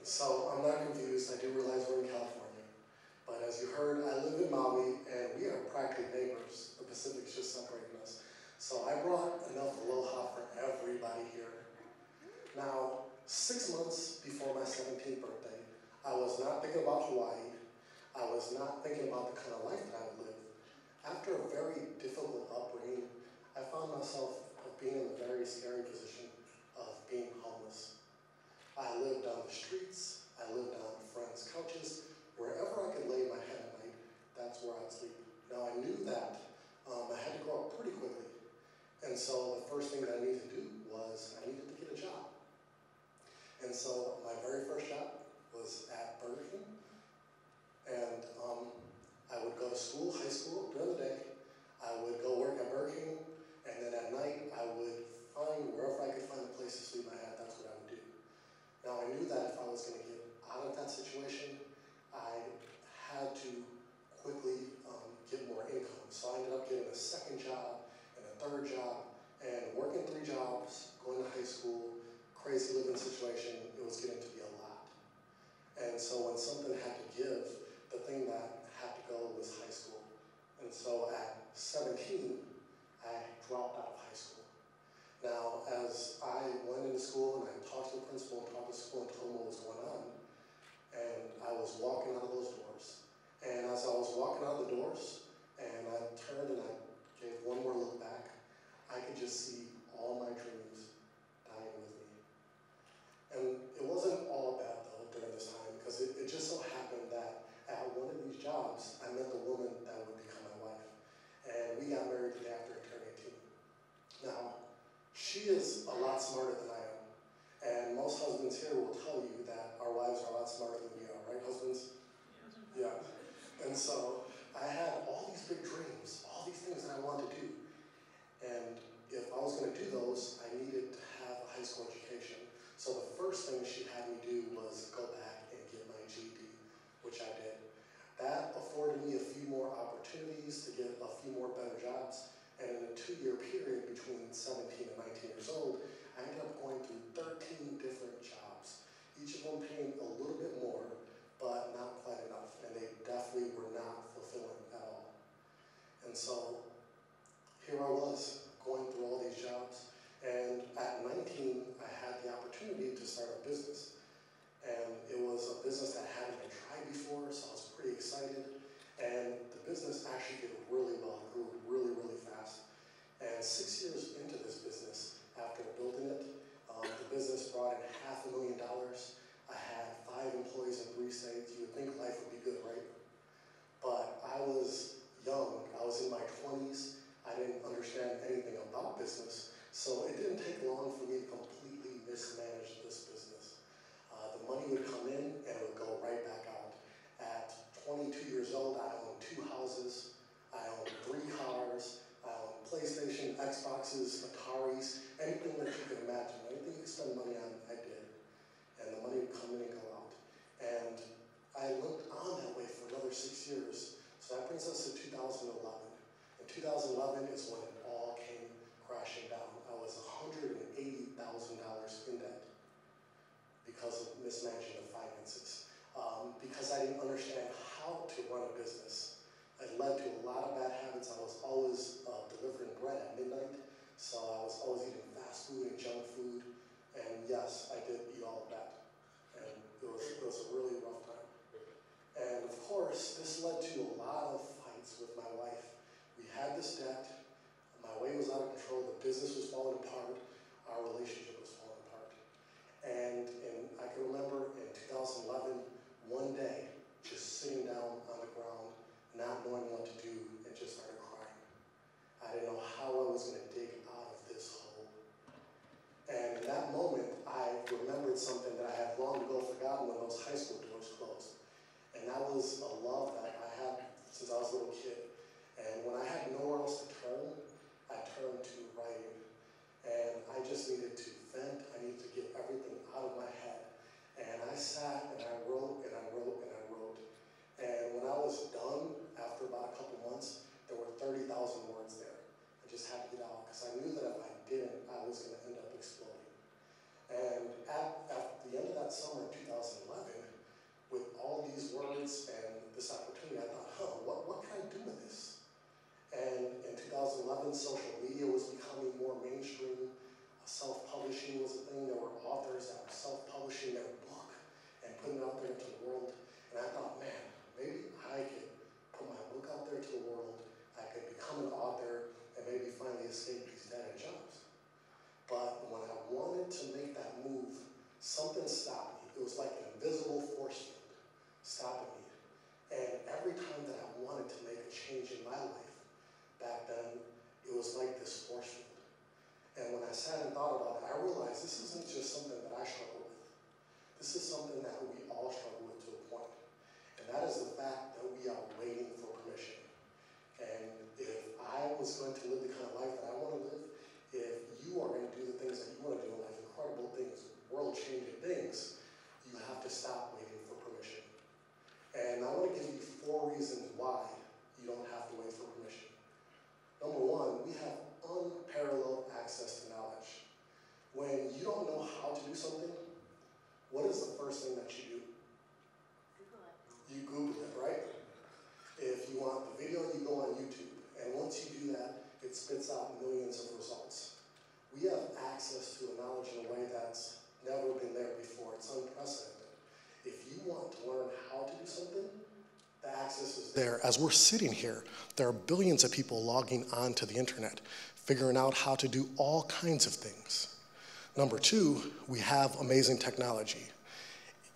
So I'm not confused. I do realize we're in California. But as you heard, I live in Maui, and we are practically neighbors. The Pacific's just separating us. So I brought enough aloha for everybody here. Now, 6 months before my 17th birthday, I was not thinking about Hawaii. I was not thinking about the kind of life that I would live. After a very difficult upbringing, I found myself being in a very scary position of being homeless. I lived on the streets, I lived on friends' couches, wherever I could lay my head at night, that's where I'd sleep. Now I knew that I had to grow up pretty quickly, and so the first thing that I needed to do was I needed to get a job. And so my very first job was at Burger King, and I would go to school, high school, during the day. I would go work at Burger King, and then at night I would find wherever I could find a place to sleep my head, that's what I would do. Now I knew that if I was going to get out of that situation, I had to quickly get more income. So I ended up getting a second job and a third job, and working 3 jobs, going to high school, crazy living situation, it was getting to be a lot. And so when something had to give, the thing that had to go was high school. And so at 17, I dropped out of high school. Now, as I went into school and I talked to the principal and talked to the school and told him what was going on, and I was walking out of those doors. And as I was walking out of the doors, and I turned and I gave one more look back, I could just see all my dreams dying with me. And it wasn't all bad though during this time, because it just so happened that at one of these jobs, I met the woman that would become my wife. And we got married the day after I turned 18. Now, she is a lot smarter than I am. And most husbands here will tell you that our wives are a lot smarter than we are, right, husbands? Yeah. And so I had all these big dreams, all these things that I wanted to do. And if I was going to do those, I needed to have a high school education. So the first thing she had me do was go back and get my GED, which I did. That afforded me a few more opportunities to get a few more better jobs. And in a 2-year period between 17 and 19 years old, I ended up going through 13 different jobs, each of them paying a little bit more, but not quite enough. And they definitely were not fulfilling at all. And so here I was going through all these jobs. And at 19, I had the opportunity to start a business. And it was a business that hadn't been tried before, so I was pretty excited. And the business actually did really well. It grew really, really fast. And 6 years into this business, after building it, the business brought in $500,000. I had 5 employees in 3 states. You would think life would be good, right? But I was young. I was in my 20s. I didn't understand anything about business. So it didn't take long for me to completely mismanage this business. The money would come in and it would go right back out. At 22 years old, I owned 2 houses, I owned 3 cars, I owned PlayStation, Xboxes, Ataris, anything that you could imagine, anything you could spend money on, I did. And the money would come in and go out. And I lived on that way for another 6 years. So that brings us to 2011. And 2011 is when it all came crashing down. I was $180,000 in debt because of mismanaging the finances. Because I didn't understand how to run a business. It led to a lot of bad habits. I was always delivering bread at midnight, so I was always eating fast food and junk food. And yes, I did eat all of that. And it was a really rough time. And of course, this led to a lot of fights with my wife. We had this debt. My weight was out of control. The business was falling apart. Our relationship was falling apart. And I can remember in 2011, one day, just sitting down on the ground, not knowing what to do, and just started crying. I didn't know how I was going to dig out of this hole. And in that moment, I remembered something that I had long ago forgotten when those high school doors closed. And that was a love that I had since I was a little kid. And when I had nowhere else to turn, I turned to writing. And I just needed to vent. I needed to get everything out of my head. And I sat and I wrote and I wrote and I wrote. And when I was done, after about a couple months, there were 30,000 words there. I just had to get out because I knew that if I didn't, I was going to end up exploding. And at the end of that summer in 2011, with all these words and this opportunity, I thought, what can I do with this? And in 2011, social media was becoming more mainstream. Self-publishing was a thing. There were authors that were self-publishing their book and putting it out there into the world. And I thought, man, maybe I could put my book out there to the world. I could become an author and maybe finally escape these dead-end jobs. But when I wanted to make that move, something stopped me. It was like an invisible force field stopping me. And every time that I wanted to make a change in my life, back then, it was like this force field. And when I sat and thought about it, I realized this isn't just something that I struggle with. This is something that we all struggle with to a point. And that is the fact that we are waiting for permission. And if I was going to live the kind of life that I want to live, if you are going to do the things that you want to do in life, incredible things, world-changing things, you have to stop waiting for permission. And I want to give you 4 reasons why you don't have to wait for permission. Number 1, we have unparalleled access to knowledge. When you don't know how to do something, what is the first thing that you do? Google it. You Google it, right? If you want the video, you go on YouTube. And once you do that, it spits out millions of results. We have access to a knowledge in a way that's never been there before. It's unprecedented. If you want to learn how to do something, the access is there. As we're sitting here, there are billions of people logging onto the internet, figuring out how to do all kinds of things. Number 2, we have amazing technology.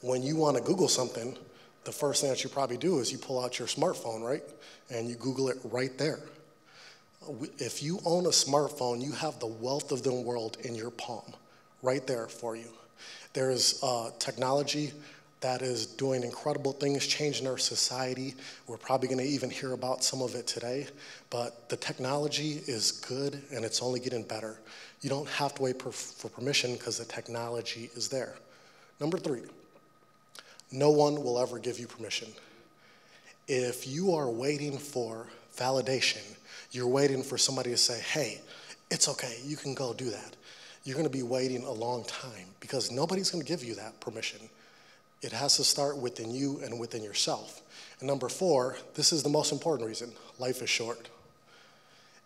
When you want to Google something, the first thing that you probably do is you pull out your smartphone, right? And you Google it right there. If you own a smartphone, you have the wealth of the world in your palm, right there for you. There's technology that is doing incredible things, changing our society. We're probably going to even hear about some of it today, but the technology is good and it's only getting better. You don't have to wait for permission because the technology is there. Number 3, no one will ever give you permission. If you are waiting for validation, you're waiting for somebody to say, hey, it's okay, you can go do that. You're going to be waiting a long time because nobody's going to give you that permission. It has to start within you and within yourself. And number 4, this is the most important reason, life is short.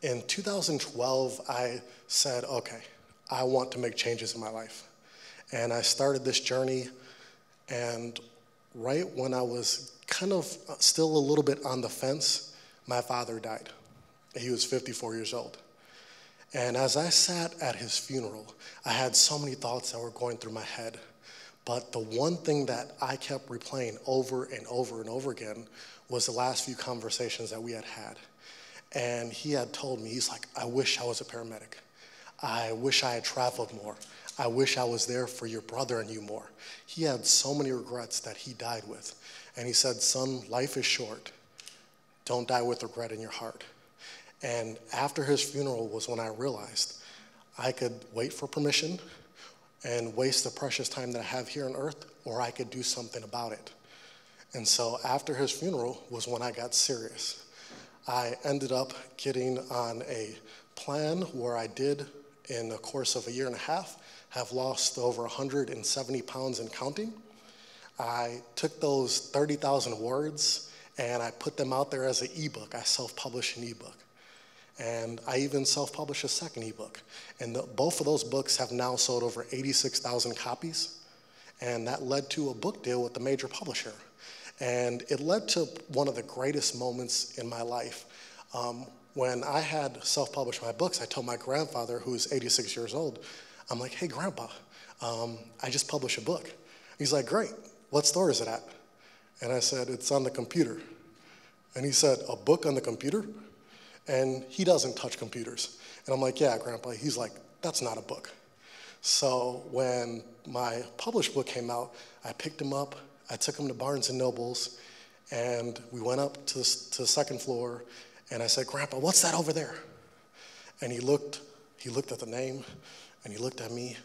In 2012, I said, okay, I want to make changes in my life. And I started this journey, and right when I was kind of still a little bit on the fence, my father died. He was 54 years old. And as I sat at his funeral, I had so many thoughts that were going through my head. But the one thing that I kept replaying over and over and over again was the last few conversations that we had had. And he had told me, he's like, I wish I was a paramedic. I wish I had traveled more. I wish I was there for your brother and you more. He had so many regrets that he died with. And he said, son, life is short. Don't die with regret in your heart. And after his funeral was when I realized I could wait for permission and waste the precious time that I have here on earth, or I could do something about it. And so after his funeral was when I got serious. I ended up getting on a plan where I did, in the course of a year and a half, have lost over 170 pounds and counting. I took those 30,000 words and I put them out there as an ebook. I self-published an ebook. And I even self-published a second ebook. And both of those books have now sold over 86,000 copies. And that led to a book deal with a major publisher. And it led to one of the greatest moments in my life. When I had self-published my books, I told my grandfather, who's 86 years old, I'm like, hey, Grandpa, I just published a book. He's like, great. What store is it at? And I said, it's on the computer. And he said, a book on the computer? And he doesn't touch computers. And I'm like, yeah, Grandpa. He's like, that's not a book. So when my published book came out, I picked him up, I took him to Barnes & Noble's, and we went up to the second floor, and I said, Grandpa, what's that over there? And he looked at the name, and he looked at me,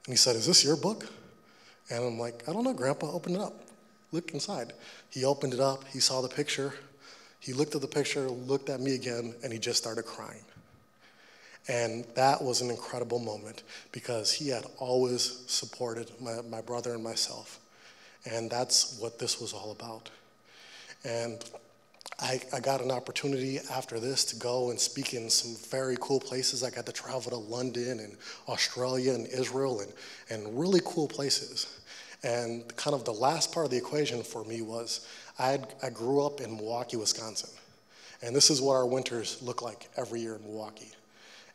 and he said, is this your book? And I'm like, I don't know, Grandpa, open it up. Look inside. He opened it up, he saw the picture, he looked at the picture, looked at me again, and he just started crying. And that was an incredible moment because he had always supported my brother and myself. And that's what this was all about. And I got an opportunity after this to go and speak in some very cool places. I got to travel to London and Australia and Israel and really cool places. And kind of the last part of the equation for me was I grew up in Milwaukee, Wisconsin. And this is what our winters look like every year in Milwaukee.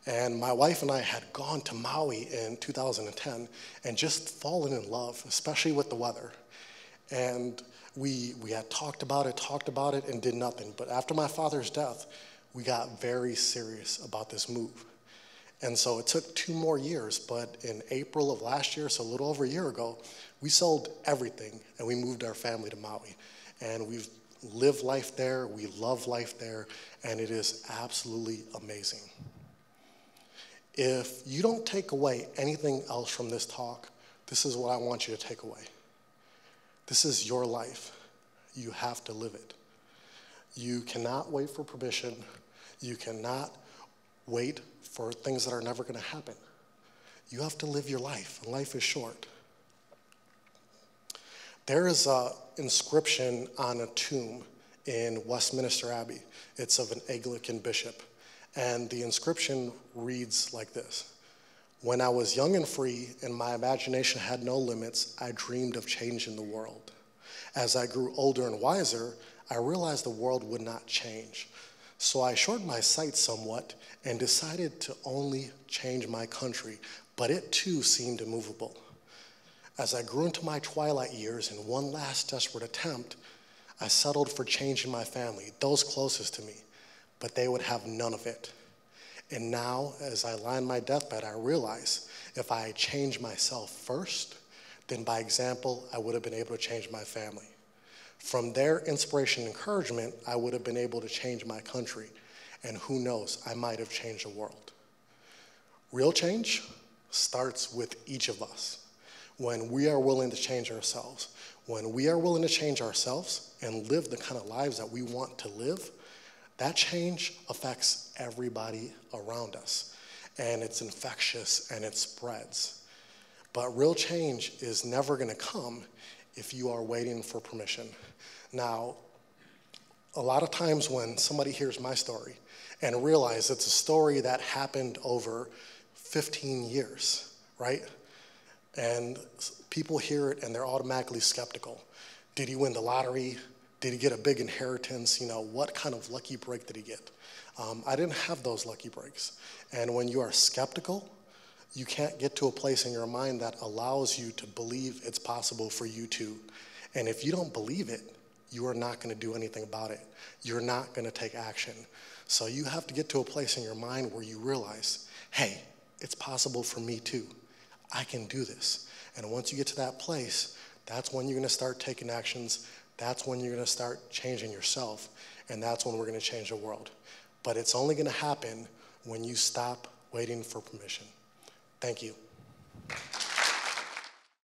And my wife and I had gone to Maui in 2010 and just fallen in love, especially with the weather. And we had talked about it, and did nothing. But after my father's death, we got very serious about this move. And so it took 2 more years, but in April of last year, so a little over a year ago, we sold everything and we moved our family to Maui. And we've lived life there, we love life there, and it is absolutely amazing. If you don't take away anything else from this talk, this is what I want you to take away. This is your life. You have to live it. You cannot wait for permission. You cannot wait for things that are never going to happen. You have to live your life, and life is short. There is an inscription on a tomb in Westminster Abbey. It's of an Anglican bishop. And the inscription reads like this: "When I was young and free and my imagination had no limits, I dreamed of changing the world. As I grew older and wiser, I realized the world would not change. So I shortened my sights somewhat and decided to only change my country, but it too seemed immovable. As I grew into my twilight years in one last desperate attempt, I settled for changing my family, those closest to me, but they would have none of it. And now, as I lie on my deathbed, I realize if I had changed myself first, then by example, I would have been able to change my family. From their inspiration and encouragement, I would have been able to change my country. And who knows, I might have changed the world." Real change starts with each of us. When we are willing to change ourselves, when we are willing to change ourselves and live the kind of lives that we want to live, that change affects everybody around us. And it's infectious and it spreads. But real change is never going to come if you are waiting for permission. Now, a lot of times when somebody hears my story and realize it's a story that happened over 15 years, right? And people hear it and they're automatically skeptical. Did he win the lottery? Did he get a big inheritance? You know, what kind of lucky break did he get? I didn't have those lucky breaks. And when you are skeptical, you can't get to a place in your mind that allows you to believe it's possible for you to. And if you don't believe it, you are not going to do anything about it. You're not going to take action. So you have to get to a place in your mind where you realize, hey, it's possible for me too. I can do this. And once you get to that place, that's when you're going to start taking actions. That's when you're going to start changing yourself. And that's when we're going to change the world. But it's only going to happen when you stop waiting for permission. Thank you.